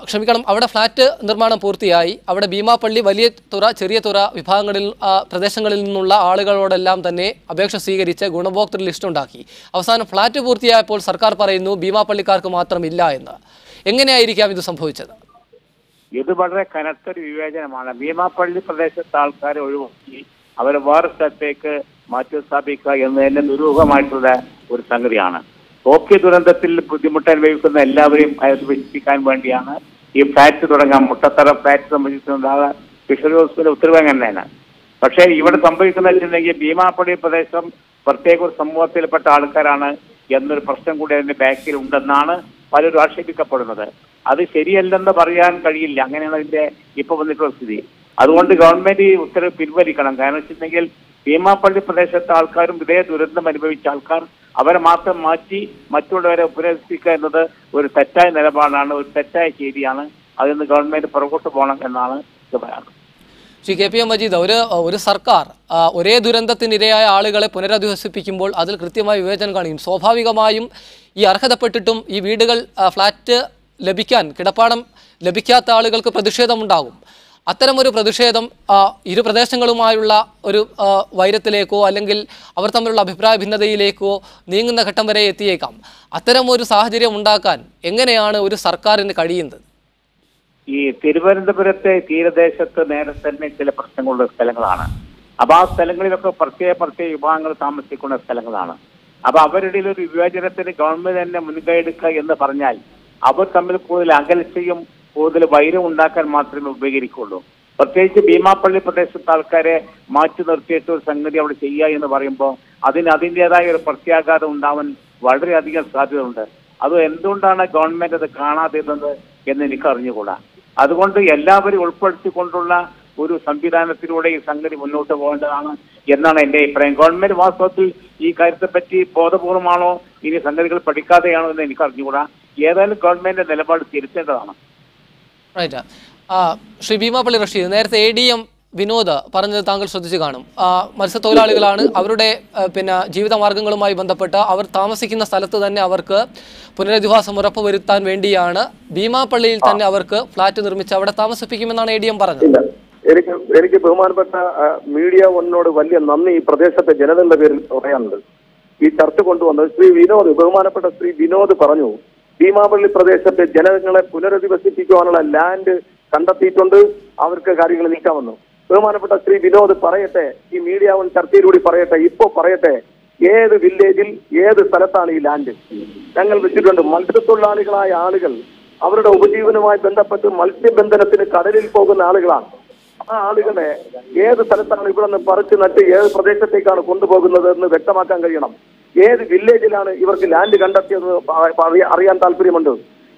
ക്ഷമിക്കണം, അവിടെ ഫ്ലാറ്റ് നിർമ്മാണം പൂർത്തിയായി. അവിടെ ഭീമാപ്പള്ളി, വലിയ തുറ, ചെറിയ തുറ വിഭാഗങ്ങളിൽ പ്രദേശങ്ങളിൽ നിന്നുള്ള ആളുകളോടെല്ലാം തന്നെ അപേക്ഷ സ്വീകരിച്ച് ഗുണഭോക്തൃ ലിസ്റ്റ് ഉണ്ടാക്കി. അവസാനം ഫ്ലാറ്റ് പൂർത്തിയായപ്പോൾ സർക്കാർ പറയുന്നു ഭീമാപ്പള്ളിക്കാർക്ക് മാത്രമില്ല എന്ന്. എങ്ങനെയായിരിക്കാം ഇത് സംഭവിച്ചത്? ഇത് വളരെ കനത്തൊരു വിവേചനമാണ്. ഭീമാപ്പള്ളി പ്രദേശത്തെ ആൾക്കാരെ ഒഴിവാക്കി അവരെ വേറെ സ്ഥലത്തേക്ക് മാറ്റി സ്ഥാപിക്കുക എന്നതിന്റെ ദുരൂഹമായിട്ടുള്ള ഒരു സംഗതിയാണ്. ഓഖി ദുരന്തത്തിൽ ബുദ്ധിമുട്ട് അനുഭവിക്കുന്ന എല്ലാവരെയും വിശ്വസിക്കാൻ വേണ്ടിയാണ് ഈ ഫ്ലാറ്റ് തുടങ്ങാൻ. മുട്ടത്തറ ഫ്ലാറ്റ് സംബന്ധിച്ചുണ്ടായ ഫിഷറി ഹൗസിന്റെ ഉത്തരവ് തന്നെയാണ്. പക്ഷേ ഇവിടെ സംഭവിക്കുന്ന വെച്ചിട്ടുണ്ടെങ്കിൽ ഭീമാപ്പള്ളി പ്രദേശം പ്രത്യേക ഒരു സമൂഹത്തിൽപ്പെട്ട ആൾക്കാരാണ് എന്നൊരു പ്രശ്നം കൂടി അതിന്റെ ബാക്കിൽ ഉണ്ടെന്നാണ് പലരും ആക്ഷേപിക്കപ്പെടുന്നത്. അത് ശരിയല്ലെന്ന് പറയാൻ കഴിയില്ല. അങ്ങനെയാണ് അതിന്റെ ഇപ്പൊ വന്നിട്ടുള്ള സ്ഥിതി. അതുകൊണ്ട് ഗവൺമെന്റ് ഈ ഉത്തരവ് പിൻവലിക്കണം. കാരണം വെച്ചിട്ടുണ്ടെങ്കിൽ ഭീമാപ്പള്ളി പ്രദേശത്തെ ആൾക്കാരും ഇതേ ദുരന്തം അനുഭവിച്ച ആൾക്കാർ അവരെ മാത്രം മാറ്റി മറ്റുള്ളവരെ പുനരധിപ്പിക്കുക എന്നത് ഒരു തെറ്റായ നിലപാടാണ്, ഒരു തെറ്റായ രീതിയാണ്. അതിൽ നിന്ന് ഗവൺമെന്റ് പുറകോട്ട് പോകണം എന്നാണ് ഇത് പറയാറ്. ശ്രീ KPM മജീദ്, ഒരു സർക്കാർ ഒരേ ദുരന്തത്തിനിരയായ ആളുകളെ പുനരധിവസിപ്പിക്കുമ്പോൾ അതിൽ കൃത്യമായി വിവേചനം കാണിക്കും. സ്വാഭാവികമായും ഈ അർഹതപ്പെട്ടിട്ടും ഈ വീടുകൾ, ഫ്ലാറ്റ് ലഭിക്കാൻ, കിടപ്പാടം ലഭിക്കാത്ത ആളുകൾക്ക് പ്രതിഷേധമുണ്ടാകും. അത്തരമൊരു പ്രതിഷേധം ഇരു പ്രദേശങ്ങളുമായുള്ള ഒരു വൈരത്തിലേക്കോ അല്ലെങ്കിൽ അവർ തമ്മിലുള്ള അഭിപ്രായ ഭിന്നതയിലേക്കോ നീങ്ങുന്ന ഘട്ടം വരെ എത്തിയേക്കാം. അത്തരമൊരു സാഹചര്യം ഉണ്ടാക്കാൻ എങ്ങനെയാണ് ഒരു സർക്കാരിന് കഴിയുന്നത്? ഈ തിരുവനന്തപുരത്തെ തീരദേശത്ത് നേരെ തന്നെ ചില പ്രശ്നങ്ങളുള്ള സ്ഥലങ്ങളാണ്. അപ്പൊ ആ സ്ഥലങ്ങളിലൊക്കെ പ്രത്യേക വിഭാഗങ്ങൾ താമസിക്കുന്ന സ്ഥലങ്ങളാണ്. അപ്പൊ അവരുടെ ഒരു വിവേചനത്തിന് ഗവൺമെന്റ് തന്നെ മുൻകൈ എടുക്കുക എന്ന് പറഞ്ഞാൽ അവർ തമ്മിൽ കൂടുതൽ അകൽച്ചയും കൂടുതൽ വൈരം ഉണ്ടാക്കാൻ മാത്രമേ ഉപകരിക്കുള്ളൂ. പ്രത്യേകിച്ച് ഭീമാപ്പള്ളി പ്രദേശത്തെ ആൾക്കാരെ മാറ്റി നിർത്തിയിട്ട് ഒരു സംഗതി അവിടെ ചെയ്യുക എന്ന് പറയുമ്പോൾ അതിൻ്റെതായ ഒരു പ്രത്യാഘാതം ഉണ്ടാവാൻ വളരെയധികം സാധ്യതയുണ്ട്. അത് എന്തുകൊണ്ടാണ് ഗവൺമെന്റ് അത് കാണാതിരുന്നത് എന്ന് എനിക്ക് അറിഞ്ഞുകൂടാ. അതുകൊണ്ട് എല്ലാവരും ഉൾപ്പെടുത്തിക്കൊണ്ടുള്ള ഒരു സംവിധാനത്തിലൂടെ ഈ സംഗതി മുന്നോട്ട് പോകേണ്ടതാണ് എന്നാണ് എൻ്റെ അഭിപ്രായം. ഗവൺമെന്റ് വാസ്തവത്തിൽ ഈ കാര്യത്തെപ്പറ്റി ബോധപൂർവമാണോ ഇനി സംഗതികൾ പഠിക്കാതെയാണോ എന്ന് എനിക്ക് അറിഞ്ഞുകൂടാ. ഏതായാലും ഗവൺമെന്റ് നിലപാട് തിരുത്തേണ്ടതാണ്. ശ്രീ ഭീമാപ്പള്ളി റഷീദ്, നേരത്തെ ADM വിനോദ് പറഞ്ഞത് താങ്കൾ ശ്രദ്ധിച്ചു കാണും. മത്സ്യത്തൊഴിലാളികളാണ്. അവരുടെ ജീവിതമാർഗങ്ങളുമായി ബന്ധപ്പെട്ട് അവർ താമസിക്കുന്ന സ്ഥലത്ത് തന്നെ അവർക്ക് പുനരധിവാസം ഉറപ്പുവരുത്താൻ വേണ്ടിയാണ് ഭീമാപ്പള്ളിയിൽ തന്നെ അവർക്ക് ഫ്ലാറ്റ് നിർമ്മിച്ച് അവിടെ താമസിപ്പിക്കുമെന്നാണ് ADM പറഞ്ഞത്. എനിക്ക് ബഹുമാനപ്പെട്ട മീഡിയ ഒന്നോട് വലിയ നന്ദി ഈ പ്രദേശത്തെ ജനതയുടെ പേരിൽ പറയാനുണ്ട്. ഈ ചർച്ച കൊണ്ടുവന്നത് ബഹുമാനപ്പെട്ട ശ്രീ വിനോദ് പറഞ്ഞു, ഭീമാപ്പള്ളി പ്രദേശത്തെ ജനങ്ങളെ പുനരധിവസിപ്പിക്കുവാനുള്ള ലാൻഡ് കണ്ടെത്തിയിട്ടുണ്ട്, അവർക്ക് കാര്യങ്ങൾ നീക്കാമെന്നു. ബഹുമാനപ്പെട്ട ശ്രീ വിനോദ് പറയട്ടെ, ഈ മീഡിയ വൺ ചർച്ചയിലൂടെ പറയട്ടെ, ഇപ്പോ പറയട്ടെ, ഏത് വില്ലേജിൽ ഏത് സ്ഥലത്താണ് ഈ ലാൻഡ് ഞങ്ങൾ വെച്ചിട്ടുണ്ട്. മത്സ്യത്തൊഴിലാളികളായ ആളുകൾ അവരുടെ ഉപജീവനവുമായി ബന്ധപ്പെട്ട് മത്സ്യബന്ധനത്തിന് കടലിൽ പോകുന്ന ആളുകളാണ്. ആ ആളുകളെ ഏത് സ്ഥലത്താണ് ഇവിടെ നിന്ന് പറിച്ചു നട്ട് ഏത് പ്രദേശത്തേക്കാണ് കൊണ്ടുപോകുന്നത് എന്ന് വ്യക്തമാക്കാൻ കഴിയണം. ഏത് വില്ലേജിലാണ് ഇവർക്ക് ലാൻഡ് കണ്ടെത്തിയത് അറിയാൻ താല്പര്യമുണ്ട്.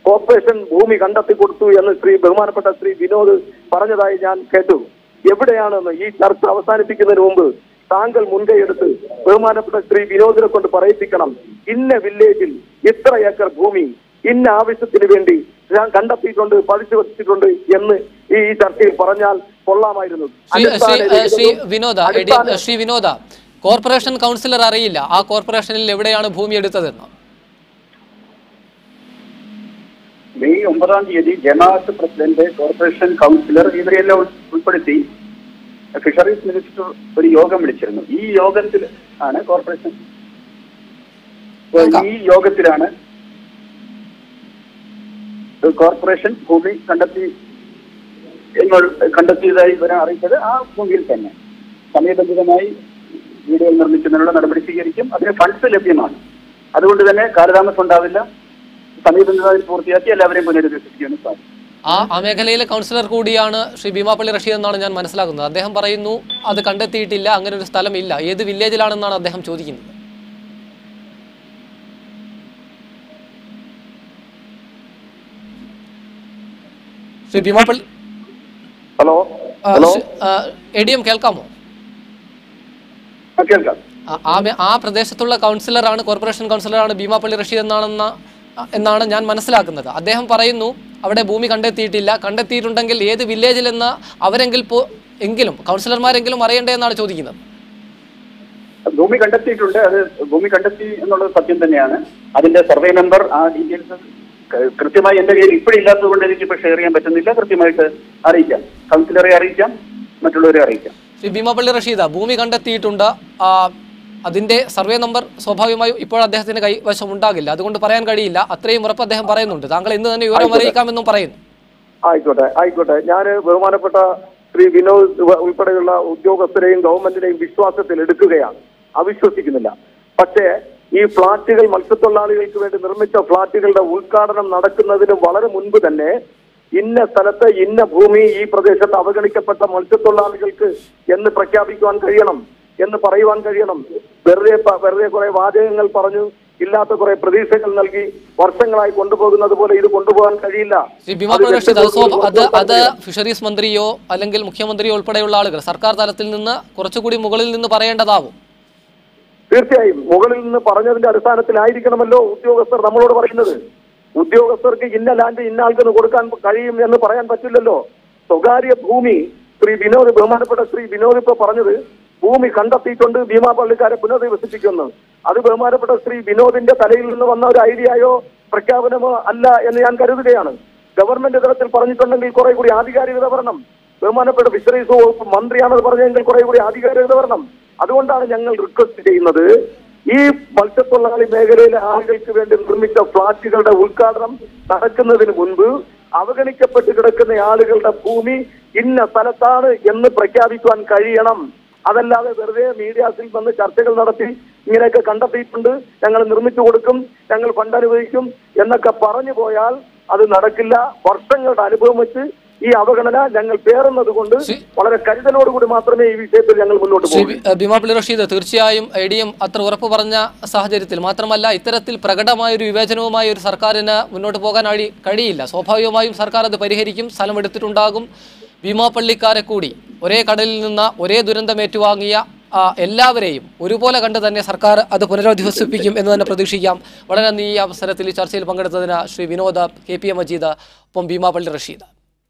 കോർപ്പറേഷൻ ഭൂമി കണ്ടെത്തി കൊടുത്തു എന്ന് ബഹുമാനപ്പെട്ട ശ്രീ വിനോദ് പറഞ്ഞതായി ഞാൻ കേട്ടു. എവിടെയാണെന്ന് ഈ ചർച്ച അവസാനിപ്പിക്കുന്നതിന് മുമ്പ് താങ്കൾ മുൻകൈയെടുത്ത് ബഹുമാനപ്പെട്ട ശ്രീ വിനോദിനെ കൊണ്ട് പറയിപ്പിക്കണം, ഇന്ന വില്ലേജിൽ ഇത്ര ഏക്കർ ഭൂമി ഇന്ന ആവശ്യത്തിന് വേണ്ടി ഞാൻ കണ്ടെത്തിയിട്ടുണ്ട്, പതിച്ചു വെച്ചിട്ടുണ്ട് എന്ന് ഈ ചർച്ചയിൽ പറഞ്ഞാൽ കൊള്ളാമായിരുന്നു. ശ്രീ വിനോദ, കോർപ്പറേഷൻ കൗൺസിലർ അറിയില്ല ആ കോർപ്പറേഷനിൽ എവിടെയാണ് ഭൂമി എടുത്തതെന്ന്? മെയ് 9-ാം തീയതി ജമാഅത്ത് പ്രസിഡന്റ്, കോർപ്പറേഷൻ കൗൺസിലർ ഇവരെല്ലാം ഉൾപ്പെടുത്തി ഫിഷറീസ് മിനിസ്റ്റർ ഒരു യോഗം വിളിച്ചിരുന്നു. ഈ യോഗത്തിൽ ആണ് കോർപ്പറേഷൻ ഭൂമി കണ്ടെത്തിയതായി ഇവരെ അറിയിച്ചത്. ആ ഭൂമിയിൽ തന്നെ സമയബന്ധിതമായി വീടുകൾ നിർമ്മിക്കുന്നതിനുള്ള നടപടി സ്വീകരിക്കും. അതിന് ഫണ്ട്സ് ലഭ്യമാണ്. അതുകൊണ്ട് തന്നെ കാലതാമസം ഉണ്ടാവില്ല. സമയബന്ധിതമായി പൂർത്തിയാക്കി എല്ലാവരെയും പുനരധിവസിപ്പിക്കാനും സാധിക്കും. ആ മേഖലയിലെ കൗൺസിലർ കൂടിയാണ് ശ്രീ ഭീമാപ്പള്ളി റഷീദ് എന്നാണ് ഞാൻ മനസ്സിലാക്കുന്നത്. അദ്ദേഹം പറയുന്നു അത് കണ്ടെത്തിയിട്ടില്ല, അങ്ങനെ ഒരു സ്ഥലമില്ല. ഏത് വില്ലേജിലാണെന്നാണ് അദ്ദേഹം ചോദിക്കുന്നത്. ശ്രീ ഭീമാപ്പള്ളി, ഹലോ ADM കേൾക്കാമോ? കേൾക്കാം. ആ പ്രദേശത്തുള്ള കൗൺസിലറാണ്, കോർപ്പറേഷൻ കൗൺസിലറാണ് ഭീമാപ്പള്ളി റഷീദ് എന്നാണ് ഞാൻ മനസ്സിലാക്കുന്നത്. അദ്ദേഹം പറയുന്നു അവിടെ ഭൂമി കണ്ടെത്തിയിട്ടില്ല, കണ്ടെത്തിയിട്ടുണ്ടെങ്കിൽ ഏത് വില്ലേജിലെന്ന് എങ്കിലും കൗൺസിലർമാരെങ്കിലും അറിയണ്ടേ എന്നാണ് ചോദിക്കുന്നത്. ഭൂമി കണ്ടെത്തിയിട്ടുണ്ട്. അത് ഭൂമി കണ്ടെത്തി എന്നുള്ളത് സത്യം തന്നെയാണ്. അതിന്റെ സർവേ നമ്പർ, ആ ഡീറ്റെയിൽസ് കൃത്യമായി എന്റെ കയ്യിൽ ഇപ്പോഴില്ലാത്തത് കൊണ്ട് എനിക്കിപ്പോൾ ഷെയർ ചെയ്യാൻ പറ്റുന്നില്ല. കൃത്യമായിട്ട് അറിയിക്കാം, കൗൺസിലറെ അറിയിക്കാം, മറ്റുള്ളവരെ അറിയിക്കാം. ശ്രീ ഭീമാപ്പള്ളി റഷീദ്, ഭൂമി കണ്ടെത്തിയിട്ടുണ്ട്. അതിന്റെ സർവേ നമ്പർ സ്വാഭാവികമായും ഇപ്പോൾ അദ്ദേഹത്തിന്റെ കൈവശം ഉണ്ടാകില്ല, അതുകൊണ്ട് പറയാൻ കഴിയില്ല. അത്രയും ഉറപ്പ് അദ്ദേഹം പറയുന്നുണ്ട്. താങ്കൾ ഇന്ന് തന്നെ വിവരം അറിയിക്കാമെന്നും പറയുന്നു. ആയിക്കോട്ടെ. ഞാൻ ബഹുമാനപ്പെട്ട ശ്രീ വിനോദ് ഉൾപ്പെടെയുള്ള ഉദ്യോഗസ്ഥരെയും ഗവൺമെന്റിനെയും വിശ്വാസത്തിൽ എടുക്കുകയാണ്, അവിശ്വസിക്കുന്നില്ല. പക്ഷേ ഈ ഫ്ളാറ്റുകൾ, മത്സ്യത്തൊഴിലാളികൾക്ക് വേണ്ടി നിർമ്മിച്ച ഫ്ളാറ്റുകളുടെ ഉദ്ഘാടനം നടക്കുന്നതിന് വളരെ മുൻപ് തന്നെ ഇന്ന സ്ഥലത്ത് ഇന്ന ഭൂമി ഈ പ്രദേശത്ത് അവഗണിക്കപ്പെട്ട മത്സ്യത്തൊഴിലാളികൾക്ക് എന്ന് പ്രഖ്യാപിക്കുവാൻ കഴിയണം, എന്ന് പറയുവാൻ കഴിയണം. വെറുതെ കുറെ വാചകങ്ങൾ പറഞ്ഞു, ഇല്ലാത്ത കുറെ പ്രതീക്ഷകൾ നൽകി വർഷങ്ങളായി കൊണ്ടുപോകുന്നത് പോലെ ഇത് കൊണ്ടുപോകാൻ കഴിയില്ല. അത് ഫിഷറീസ് മന്ത്രിയോ അല്ലെങ്കിൽ മുഖ്യമന്ത്രിയോ ഉൾപ്പെടെയുള്ള ആളുകൾ സർക്കാർ തലത്തിൽ നിന്ന് കുറച്ചുകൂടി മുകളിൽ നിന്ന് പറയേണ്ടതാവും. തീർച്ചയായും മുകളിൽ നിന്ന് പറഞ്ഞതിന്റെ അടിസ്ഥാനത്തിലായിരിക്കണമല്ലോ ഉദ്യോഗസ്ഥർ നമ്മളോട് പറയുന്നത്. ഉദ്യോഗസ്ഥർക്ക് ഇന്ന ലാൻഡ് ഇന്ന ആൾക്കെന്ന് കൊടുക്കാൻ കഴിയും എന്ന് പറയാൻ പറ്റില്ലല്ലോ. സ്വകാര്യ ഭൂമി ബഹുമാനപ്പെട്ട ശ്രീ വിനോദ് ഇപ്പൊ പറഞ്ഞത് ഭൂമി കണ്ടെത്തിയിട്ടുണ്ട്, ഭീമാപള്ളിക്കാരെ പുനരധിവസിപ്പിക്കുന്നു. അത് ബഹുമാനപ്പെട്ട ശ്രീ വിനോദിന്റെ തലയിൽ നിന്ന് വന്ന ഒരു ഐഡിയയോ പ്രഖ്യാപനമോ അല്ല എന്ന് ഞാൻ കരുതുകയാണ്. ഗവൺമെന്റ് തലത്തിൽ പറഞ്ഞിട്ടുണ്ടെങ്കിൽ കുറെ കൂടി ആധികാരികത വരണം. ബഹുമാനപ്പെട്ട ഫിഷറീസ് വകുപ്പ് മന്ത്രിയാണത് പറഞ്ഞെങ്കിൽ കുറെ കൂടി ആധികാരികത വരണം. അതുകൊണ്ടാണ് ഞങ്ങൾ റിക്വസ്റ്റ് ചെയ്യുന്നത്, ഈ മത്സ്യത്തൊഴിലാളി മേഖലയിലെ ആളുകൾക്ക് വേണ്ടി നിർമ്മിച്ച ഫ്ളാറ്റുകളുടെ ഉദ്ഘാടനം നടക്കുന്നതിന് മുൻപ് അവഗണിക്കപ്പെട്ട് കിടക്കുന്ന ആളുകളുടെ ഭൂമി ഇന്ന സ്ഥലത്താണ് എന്ന് പ്രഖ്യാപിക്കുവാൻ കഴിയണം. അതല്ലാതെ വെറുതെ മീഡിയാസിൽ വന്ന് ചർച്ചകൾ നടത്തി ഇങ്ങനെയൊക്കെ കണ്ടെത്തിയിട്ടുണ്ട്, ഞങ്ങൾ നിർമ്മിച്ചു കൊടുക്കും, ഞങ്ങൾ ഫണ്ട് അനുവദിക്കും എന്നൊക്കെ പറഞ്ഞു പോയാൽ അത് നടക്കില്ല. വർഷങ്ങളുടെ അനുഭവം വെച്ച് ഈ അവഗണന ഞങ്ങൾ പേറുന്നത് കൊണ്ട് വളരെ കരുതലോടുകൂടി മാത്രമേ ഈ വിഷയത്തിൽ ഞങ്ങൾ മുന്നോട്ട് പോകും. ഭീമാപ്പള്ളി റഷീദ്, തീർച്ചയായും ADM അത്ര ഉറപ്പ് പറഞ്ഞ സാഹചര്യത്തിൽ മാത്രമല്ല, ഇത്തരത്തിൽ പ്രകടമായ ഒരു വിവേചനവുമായി ഒരു സർക്കാരിന് മുന്നോട്ട് പോകാൻ കഴിയില്ല. സ്വാഭാവികമായും സർക്കാർ അത് പരിഹരിക്കും. സ്ഥലം എടുത്തിട്ടുണ്ടാകും. ഭീമാപ്പള്ളിക്കാരെ കൂടി ഒരേ കടലിൽ നിന്ന് ഒരേ ദുരന്തം ഏറ്റുവാങ്ങിയ എല്ലാവരെയും ഒരുപോലെ കണ്ട് തന്നെ സർക്കാർ അത് പുനരധിവസിപ്പിക്കും എന്ന് തന്നെ പ്രതീക്ഷിക്കാം. വളരെ നന്ദി ഈ അവസരത്തിൽ ഈ ചർച്ചയിൽ പങ്കെടുത്തതിന് ശ്രീ വിനോദ്, KPM മജീദ്, ഒപ്പം ഭീമാപ്പള്ളി റഷീദ്.